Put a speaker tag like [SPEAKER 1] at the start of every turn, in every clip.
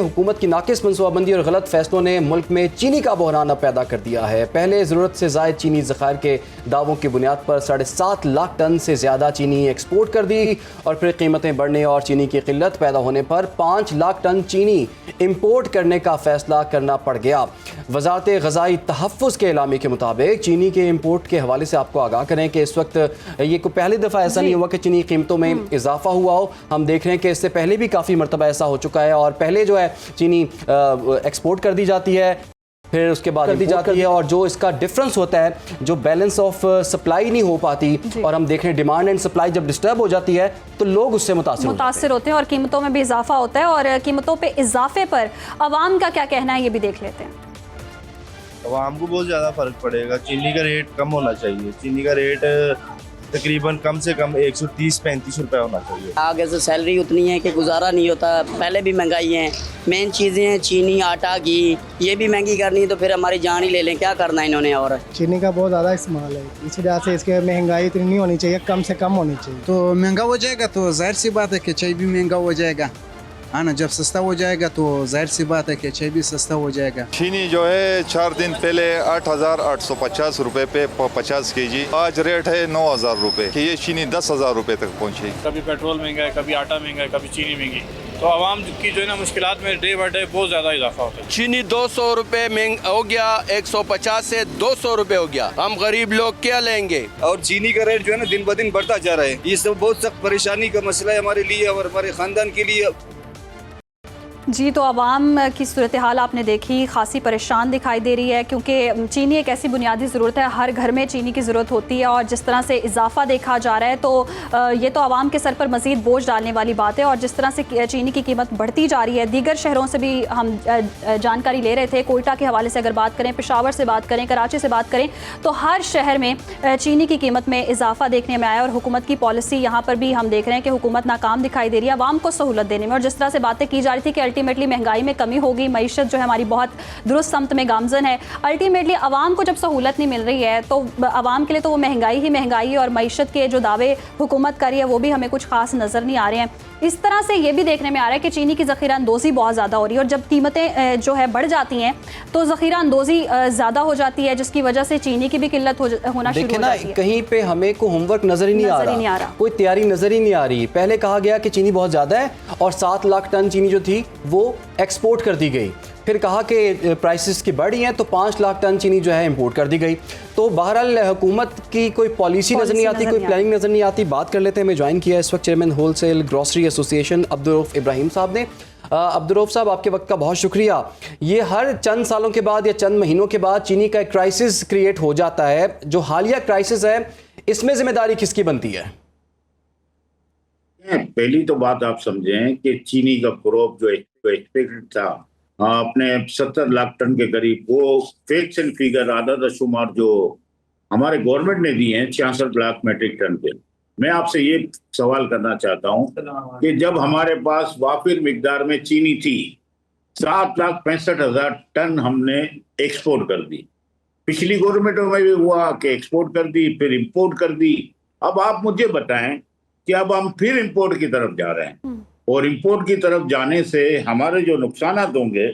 [SPEAKER 1] हुकूमत की नाकिस मनसूबाबंदी और गलत फैसलों ने मुल्क में चीनी का बहरान पैदा कर दिया है। पहले ज़रूरत से ज़ायद चीनी ज़खायर के दावों की बुनियाद पर 7.5 लाख टन से ज़्यादा चीनी एक्सपोर्ट कर दी और फिर कीमतें बढ़ने और चीनी की किल्लत पैदा होने पर 5 लाख टन चीनी इम्पोर्ट करने का फैसला करना पड़ गया। वज़ारत ग़ज़ाई तहफ़्फ़ुज़ के एलामी के मुताबिक चीनी के इम्पोर्ट के हवाले से आपको आगाह करें कि इस वक्त ये कोई पहली दफ़ा ऐसा नहीं हुआ कि चीनी कीमतों में इजाफा हुआ हो। हम देख रहे हैं कि इससे पहले भी काफ़ी मरतबा ऐसा हो चुका है और पहले जो है चीनी एक्सपोर्ट कर दी जाती है, फिर उसके बाद कर दी जाती है और जो इसका डिफरेंस होता है, जो बैलेंस ऑफ सप्लाई नहीं हो पाती और हम देख रहे हैं डिमांड एंड सप्लाई जब डिस्टर्ब हो जाती है तो लोग उससे मुतासिर होते हैं और कीमतों में भी इजाफा होता है। और कीमतों पे इजाफे पर अवाम का क्या कहना है ये भी देख लेते हैं।
[SPEAKER 2] अवाम को बहुत ज़्यादा फ़र्क पड़ेगा। चीनी का रेट कम होना चाहिए। चीनी का रेट तकरीबन कम से कम 130-135 रुपए होना चाहिए।
[SPEAKER 3] आगे से सैलरी उतनी है कि गुजारा नहीं होता। पहले भी महंगाई है, मेन चीज़ें हैं चीनी, आटा, घी, ये भी महंगी करनी है तो फिर हमारी जान ही ले लें, क्या करना है इन्होंने। और
[SPEAKER 4] चीनी का बहुत ज़्यादा इस्तेमाल है, इस वजह से इसके महंगाई इतनी नहीं होनी चाहिए, कम से कम होनी चाहिए।
[SPEAKER 5] तो महंगा हो जाएगा तो जाहिर सी बात है कि चाय भी महंगा हो जाएगा, है ना। जब सस्ता हो जाएगा तो जाहिर सी बात है कि चाय भी सस्ता हो जाएगा।
[SPEAKER 6] चीनी जो है 4 दिन पहले 8,850 रुपए पे 50 kg, आज रेट है 9,000 रुपए कि ये चीनी 10,000 रुपए तक पहुंची।
[SPEAKER 7] कभी पेट्रोल महंगा है, कभी आटा महंगा है, कभी चीनी महंगी, तो आवाम की जो है ना मुश्किलात में डे बाय डे बहुत ज़्यादा इजाफा होता है।
[SPEAKER 8] चीनी 200 रुपए महंगा हो गया, 150 से 200 रुपए हो गया। हम गरीब लोग क्या लेंगे।
[SPEAKER 9] और चीनी का रेट जो है ना दिन ब दिन बढ़ता जा रहा है। ये सब बहुत सख्त परेशानी का मसला है हमारे लिए और हमारे ख़ानदान के लिए।
[SPEAKER 10] जी, तो आवाम की सूरत हाल आपने देखी, खासी परेशान दिखाई दे रही है क्योंकि चीनी एक ऐसी बुनियादी ज़रूरत है, हर घर में चीनी की ज़रूरत होती है और जिस तरह से इजाफा देखा जा रहा है तो ये तो आवाम के सर पर मज़ीद बोझ डालने वाली बात है। और जिस तरह से चीनी की कीमत बढ़ती जा रही है, दीगर शहरों से भी हम जानकारी ले रहे थे, कोयटा के हवाले से अगर बात करें, पेशावर से बात करें, कराची से बात करें, तो हर शहर में चीनी की कीमत में इजाफा देखने में आया। और हुकूमत की पॉलिसी यहाँ पर भी हम देख रहे हैं कि हुकूमत नाकाम दिखाई दे रही है आवाम को सहूलत देने में। और जिस तरह से बातें की जा रही थी कि अल्टीमेटली महंगाई में कमी होगी, मईशत जो है हमारी बहुत दुरुस्त समत में गामजन है, अल्टीमेटली आवाम को जब सहूलत नहीं मिल रही है तो आवाम के लिए तो वो महंगाई ही महंगाई और मईशत के जो दावे हुकूमत कर रही है वो भी हमें कुछ खास नज़र नहीं आ रहे हैं। इस तरह से ये भी देखने में आ रहा है कि चीनी की ज़ख़ीरा अंदोज़ी बहुत ज़्यादा हो रही है और जब कीमतें जो है बढ़ जाती हैं तो ज़ख़ीरा अंदोज़ी ज़्यादा हो जाती है, जिसकी वजह से चीनी की भी किल्लत होना शुरू हो जाती है।
[SPEAKER 1] कहीं पे हमें को होमवर्क नज़र ही नहीं आ रहा, कोई तैयारी नज़र ही नहीं आ रही। पहले कहा गया कि चीनी बहुत ज़्यादा है और 7 लाख टन चीनी जो थी वो एक्सपोर्ट कर दी गई, फिर कहा कि प्राइसेस की बढ़ी हैं तो 5 लाख टन चीनी जो है इंपोर्ट कर दी गई। तो बहरहाल हुकूमत की कोई पॉलिसी नज़र नहीं आती, कोई प्लानिंग नज़र नहीं आती। बात कर लेते हैं, हमें ज्वाइन किया इस वक्त chairman wholesale grocery association Abdurrauf Ibrahim साहब ने। अब्दुर्रऊफ साहब, आपके वक्त का बहुत शुक्रिया। ये हर चंद सालों के बाद या चंद महीनों के बाद चीनी का एक क्राइसिस क्रिएट हो जाता है, जो हालिया क्राइसिस है इसमें जिम्मेदारी किसकी बनती है?
[SPEAKER 11] पहली तो बात आप समझें कि चीनी का क्रॉप जो एक्सपेक्टेड था अपने 70 लाख टन के करीब, वो फैक्ट्स एंड फिगर आधा शुमार जो हमारे गवर्नमेंट ने दिए हैं 66 लाख मेट्रिक टन के। मैं आपसे ये सवाल करना चाहता हूं कि जब हमारे पास वाफिर मिकदार में चीनी थी 7,65,000 टन हमने एक्सपोर्ट कर दी। पिछली गवर्नमेंटों में भी हुआ कि एक्सपोर्ट कर दी, फिर इंपोर्ट कर दी। अब आप मुझे बताएं कि अब हम फिर इंपोर्ट की तरफ जा रहे हैं और इंपोर्ट की तरफ जाने से हमारे जो नुकसान होंगे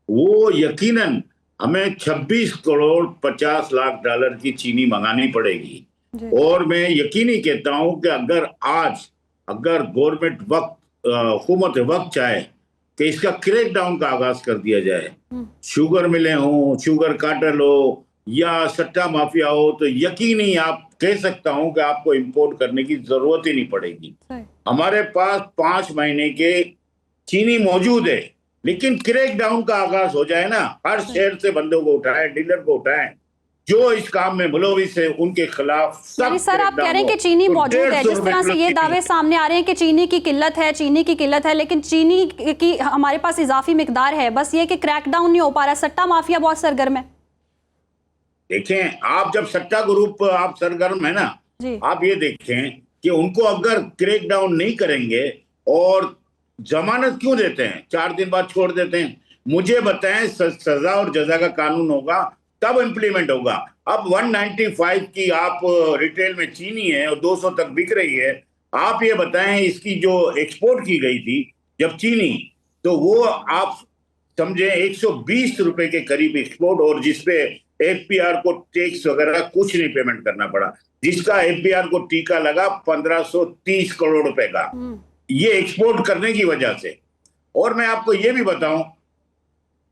[SPEAKER 11] वो यकीनन हमें 26 करोड़ 50 लाख डॉलर की चीनी मंगानी पड़ेगी। और मैं यकीनी कहता हूं कि अगर गवर्नमेंट हुकूमत वक्त चाहे कि इसका क्रैक डाउन का आगाज कर दिया जाए, शुगर मिलें हों, शुगर कार्टेल हो या सट्टा माफिया हो, तो यकीनी आप कह सकता हूं कि आपको इंपोर्ट करने की जरूरत ही नहीं पड़ेगी। हमारे पास 5 महीने के चीनी मौजूद है, लेकिन क्रैक डाउन का आगाज हो जाए ना, हर शहर से बंदों को उठाएं, डीलर को उठाएं जो इस काम में मुलविस है उनके खिलाफ।
[SPEAKER 10] सर, आप कह रहे हैं कि चीनी मौजूद है, जिस तरह से ये दावे सामने आ रहे हैं कि चीनी की किल्लत है, चीनी की किल्लत है, लेकिन चीनी की हमारे पास इजाफी मिकदार है, बस ये कि क्रैकडाउन नहीं हो पा रहा। सट्टा माफिया बहुत सरगर्म है।
[SPEAKER 11] देखें, आप जब सट्टा ग्रुप आप सरगर्म है ना, आप ये देखें कि उनको अगर क्रैक डाउन नहीं करेंगे और जमानत क्यों देते हैं, 4 दिन बाद छोड़ देते हैं। मुझे बताएं, सजा और जजा का कानून होगा तब इंप्लीमेंट होगा। अब 195 की आप रिटेल में चीनी है और 200 तक बिक रही है। आप ये बताएं, इसकी जो एक्सपोर्ट की गई थी जब चीनी, तो वो आप समझे 120 रुपए के करीब एक्सपोर्ट, और जिसपे एफपीआर को टैक्स वगैरह कुछ नहीं पेमेंट करना पड़ा, जिसका एफपीआर को टीका लगा 1530 करोड़ रुपए का, ये एक्सपोर्ट करने की वजह से। और मैं आपको ये भी बताऊं,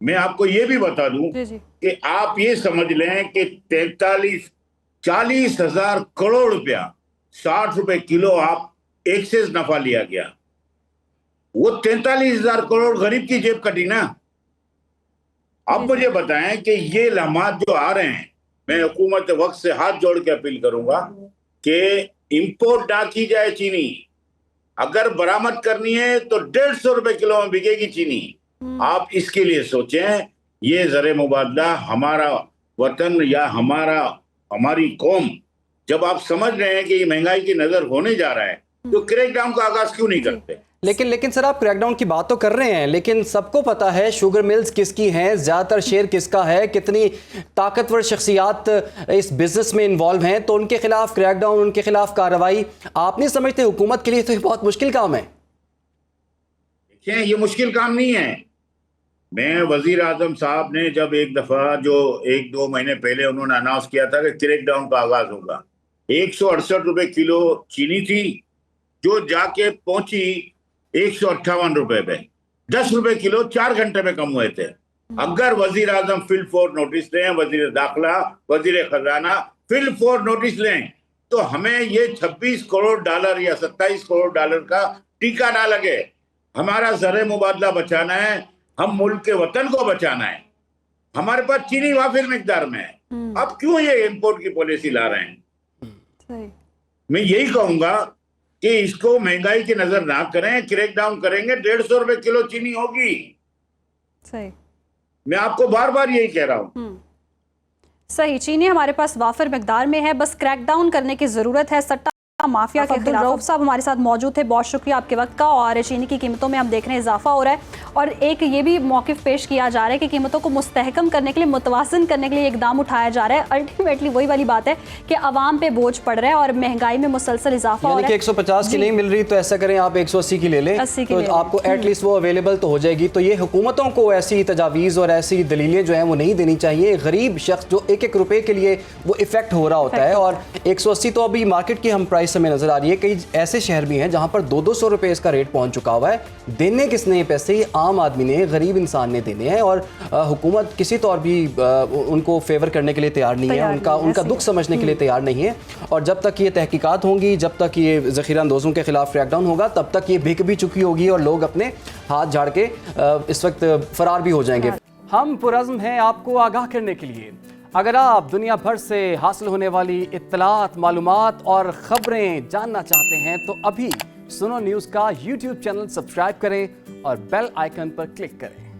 [SPEAKER 11] मैं आपको ये भी बता दूं कि आप ये समझ लें कि 40 हजार करोड़ रुपया 60 रुपए किलो आप एक्सेस नफा लिया गया। वो 43 हजार करोड़ गरीब की जेब कटी ना। अब मुझे बताएं कि ये लम्हात जो आ रहे हैं, मैं हुकूमत वक्त से हाथ जोड़ के अपील करूंगा कि इंपोर्ट ना की जाए चीनी। अगर बरामद करनी है तो 150 रुपए किलो में बिकेगी चीनी। आप इसके लिए सोचें। ये ज़र मुबादला हमारा वतन या हमारी कौम, जब आप समझ रहे हैं कि ये महंगाई की नजर होने जा रहा है, तो क्रैकडाउन का आगाज क्यों नहीं करते?
[SPEAKER 1] लेकिन सर, आप क्रैकडाउन की बात तो कर रहे हैं, लेकिन सबको पता है शुगर मिल्स किसकी हैं, ज़्यादातर शेयर किसका है, कितनी ताकतवर शख्सियात इस बिजनेस में इन्वॉल्व हैं, तो उनके खिलाफ क्रैकडाउन, उनके खिलाफ कार्रवाई, आप नहीं समझते हुकूमत के लिए तो ये बहुत मुश्किल काम है?
[SPEAKER 11] देखिए, ये मुश्किल काम नहीं है। मैं वजीर आजम साहब ने जब एक दफा जो 1-2 महीने पहले उन्होंने अनाउंस किया था कि क्रैकडाउन का आगाज होगा, 168 रुपए किलो चीनी थी जो जाके पहुंची 158 रुपए पे। 10 रुपए किलो 4 घंटे में कम हुए थे। अगर वजीर आजम फिल फोर नोटिस लें, वजीर दाखिला, वजीर खजाना फिल फोर नोटिस लें, तो हमें ये 26 करोड़ डॉलर या 27 करोड़ डॉलर का टीका ना लगे। हमारा ज़र मुबादला बचाना है, हम मुल्क के वतन को बचाना है। हमारे पास चीनी वाफिर मिकदार में है। अब क्यों ये इंपोर्ट की पॉलिसी ला रहे हैं? मैं यही कहूंगा कि इसको महंगाई की नजर ना करें, क्रैकडाउन करेंगे 150 रुपए किलो चीनी होगी।
[SPEAKER 10] सही,
[SPEAKER 11] मैं आपको बार बार यही कह रहा हूं।
[SPEAKER 10] सही, चीनी हमारे पास वाफिर मिकदार में है, बस क्रैकडाउन करने की जरूरत है सट्टा माफिया के खिलाफ। रऊफ साहब हमारे साथ मौजूद थे, बहुत शुक्रिया आपके वक्त का। और चीनी की कीमतों में हम देख रहे हैं इजाफा हो रहा है, और एक ये भी मौक़िफ़ पेश किया जा रहा है कि कीमतों को मुस्तहकम करने के लिए, मुतवाज़िन करने के लिए इकदाम उठाया जा रहा है। अल्टीमेटली वही वाली बात है कि आवाम पे बोझ पड़ रहा है और महंगाई में मुसलसल इजाफा हो रहा है।
[SPEAKER 1] 150 की नहीं मिल रही तो ऐसा करें, आप 180 की ले लें, तो आपको एटलीस्ट वो अवेलेबल तो हो जाएगी। तो ये हुकूमतों को ऐसी तजावीज़ और ऐसी दलीलें जो हैं वो नहीं देनी चाहिए। गरीब शख्स जो 1-1 रुपए के लिए वो इफेक्ट हो रहा होता है, और 180 तो अभी मार्केट की हम प्राइस हमें नजर आ रही है। कई ऐसे शहर भी हैं जहां पर 200-200 रुपए इसका रेट पहुंच चुका हुआ है। देने किसने पैसे? ये आम आदमी ने, गरीब इंसान ने देने हैं, और हुकूमत किसी तौर भी उनको फेवर करने के लिए तैयार नहीं है, उनका दुख समझने के लिए तैयार नहीं है। और जब तक ये तहकीकात होंगी, जब तक ये ज़ख़ीरा अंदोज़ों के खिलाफ क्रैकडाउन होगा, तब तक ये बिक भी चुकी होगी और लोग अपने हाथ झाड़ के इस वक्त फरार भी हो जाएंगे। हम पुरज़्म हैं आपको आगाह करने के लिए। अगर आप दुनिया भर से हासिल होने वाली इत्तलात, मालूमात और ख़बरें जानना चाहते हैं तो अभी सुनो न्यूज़ का YouTube चैनल सब्सक्राइब करें और बेल आइकन पर क्लिक करें।